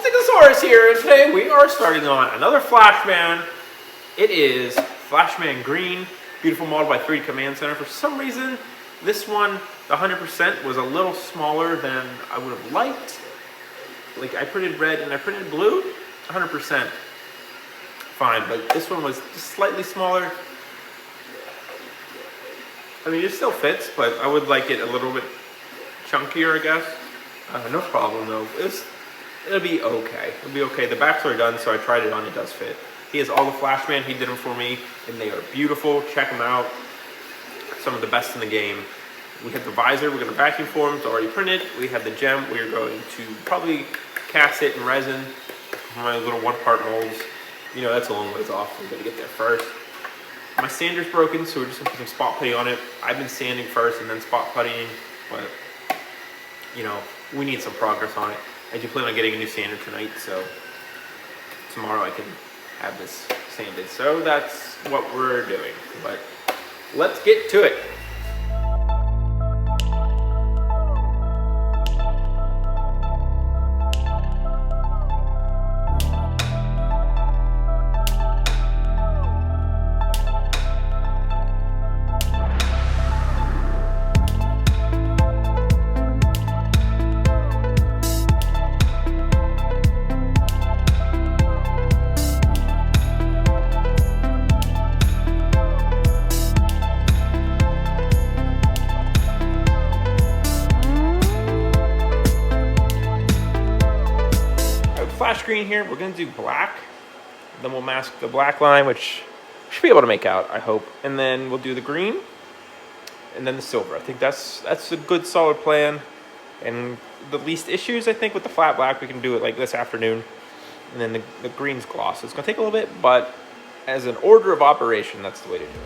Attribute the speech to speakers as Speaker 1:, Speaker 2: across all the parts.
Speaker 1: Stickasaurus here, and today we are starting on another Flashman. It is Flashman Green, beautiful model by 3D Command Center. For some reason, this one, the 100%, was a little smaller than I would have liked. Like, I printed red and I printed blue, 100%, fine, but this one was just slightly smaller. I mean, it still fits, but I would like it a little bit chunkier, I guess. No problem though. It'll be okay. It'll be okay. The backs are done, so I tried it on. It does fit. He has all the Flashman. He did them for me, and they are beautiful. Check them out. Some of the best in the game. We have the visor. We're going to vacuum form. It's already printed. We have the gem. We're going to probably cast it in resin. My little one-part molds. You know, that's a long ways off. We're going to get there first. My sander's broken, so we're just going to put some spot putty on it. I've been sanding first and then spot puttying, but, you know, we need some progress on it. I do plan on getting a new sander tonight, so tomorrow I can have this sanded. So that's what we're doing, but let's get to it. Flash green here, we're going to do black, then we'll mask the black line, which we should be able to make out, I hope, and then we'll do the green, and then the silver. I think that's a good solid plan, and the least issues, I think, with the flat black, we can do it like this afternoon, and then the green's gloss. It's going to take a little bit, but as an order of operation, that's the way to do it.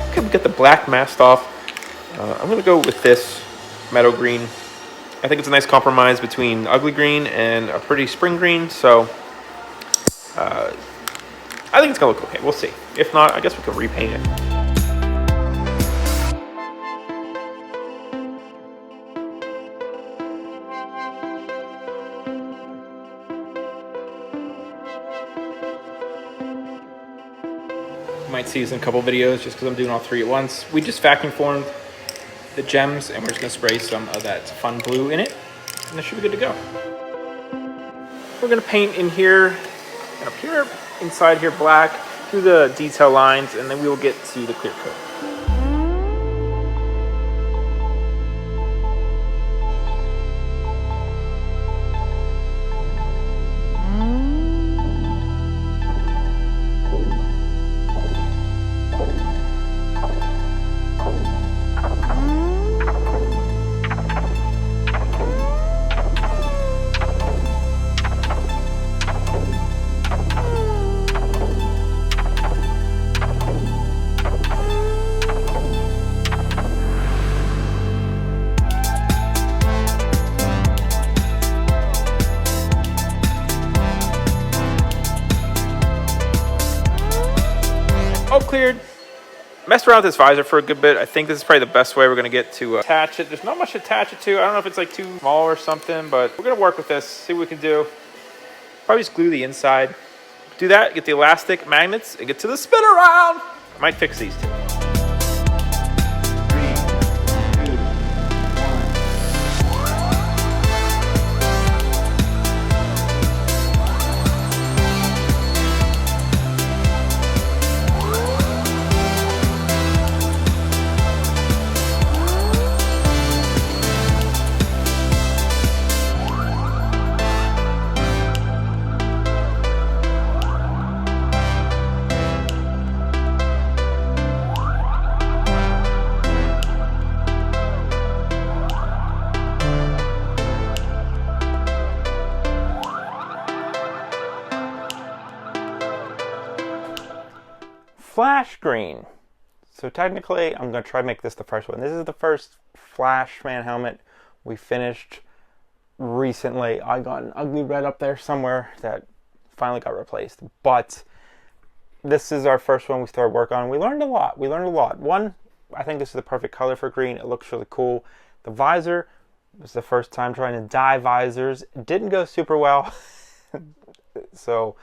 Speaker 1: Okay, we got the black masked off. I'm going to go with this meadow green. I think it's a nice compromise between ugly green and a pretty spring green, so I think it's going to look okay. We'll see. If not, I guess we can repaint it. You might see this in a couple videos just because I'm doing all three at once. We just vacuum formed the gems, and we're just going to spray some of that fun blue in it, and it should be good to go. We're going to paint in here, and up here, inside here, black, through the detail lines, and then we will get to the clear coat. All cleared. Messed around with this visor for a good bit. I think this is probably the best way we're going to get to attach it. There's not much to attach it to. I don't know if it's like too small or something, but we're going to work with this, see what we can do. Probably just glue the inside. Do that, get the elastic magnets, and get to the spin around. I might fix these two. Flash green. So technically, I'm going to try to make this the first one. This is the first Flashman helmet we finished recently. I got an ugly red up there somewhere that finally got replaced. But this is our first one we started work on. We learned a lot. One,
Speaker 2: I think this is the perfect color for green. It looks really cool. The visor was the first time trying to dye visors. It didn't go super well. So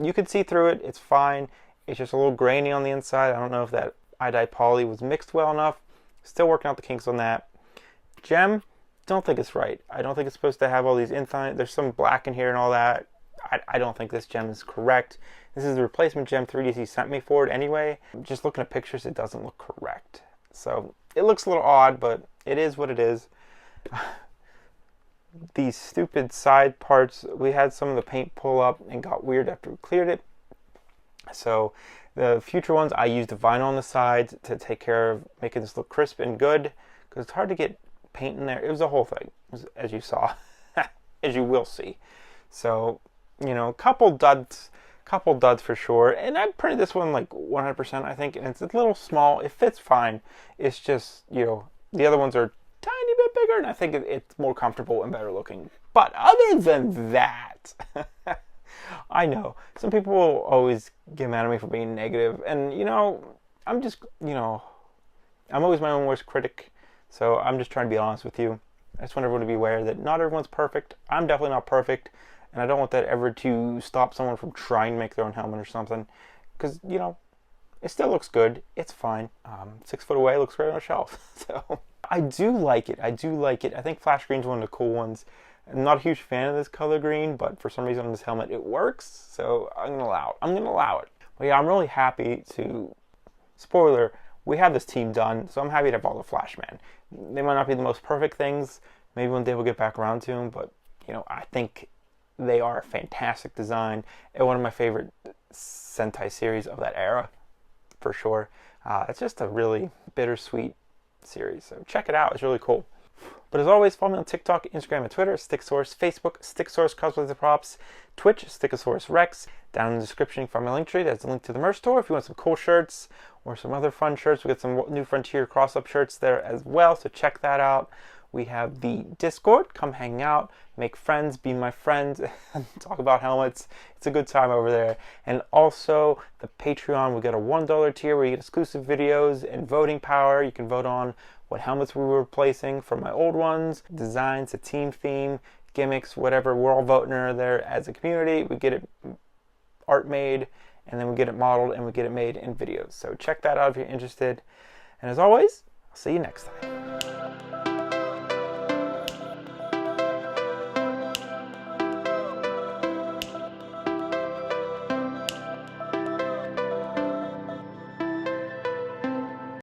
Speaker 2: you can see through it. It's fine. It's just a little grainy on the inside. I don't know if that iodide poly was mixed well enough. Still working out the kinks on that. Gem, don't think it's right. I don't think it's supposed to have all these infinite. There's some black in here and all that. I don't think this gem is correct. This is the replacement gem 3DC sent me for it anyway. Just looking at pictures, it doesn't look correct. So it looks a little odd, but it is what it is. These stupid side parts, we had some of the paint pull up and got weird after we cleared it. So the future ones, I used the vinyl on the sides to take care of making this look crisp and good, because it's hard to get paint in there. It was a whole thing, as you saw, as you will see. So, you know, couple duds for sure. And I printed this one like 100%, I think, and it's a little small. It fits fine. It's just, you know, the other ones are tiny bit bigger, and I think it's more comfortable and better looking. But other than that, I know some people will always get mad at me for being negative, and you know, I'm just, you know, I'm always my own worst critic, so I'm just trying to be honest with you. I just want everyone to be aware that not everyone's perfect. I'm definitely not perfect, and I don't want that ever to stop someone from trying to make their own helmet or something, because, you know, it still looks good. It's fine. 6 foot away, looks great on a shelf. So I do like it. I think Flash Green's one of the cool ones. I'm not a huge fan of this color green, but for some reason on this helmet it works, so I'm gonna allow it. But yeah, I'm really happy to, spoiler, we have this team done, so I'm happy to have all the Flashmen. They might not be the most perfect things, maybe one day we'll get back around to them, but you know, I think they are a fantastic design and one of my favorite Sentai series of that era, for sure. It's just a really bittersweet series, so check it out, it's really cool. But as always, follow me on TikTok, Instagram, and Twitter, Stickasaurus, Facebook, Stickasaurus Cosplay the Props, Twitch, Stickasaurus Rex. Down in the description, you can find my link tree. There's a link to the merch store if you want some cool shirts or some other fun shirts. We got some new Frontier cross-up shirts there as well, so check that out. We have the Discord. Come hang out, make friends, be my friend, talk about helmets. It's a good time over there. And also the Patreon. We got a $1 tier where you get exclusive videos and voting power. You can vote on what helmets we were replacing from my old ones, designs, a team theme, gimmicks, whatever. We're all voting there as a community. We get it art made, and then we get it modeled, and we get it made in videos. So check that out if you're interested. And as always, I'll see you next time.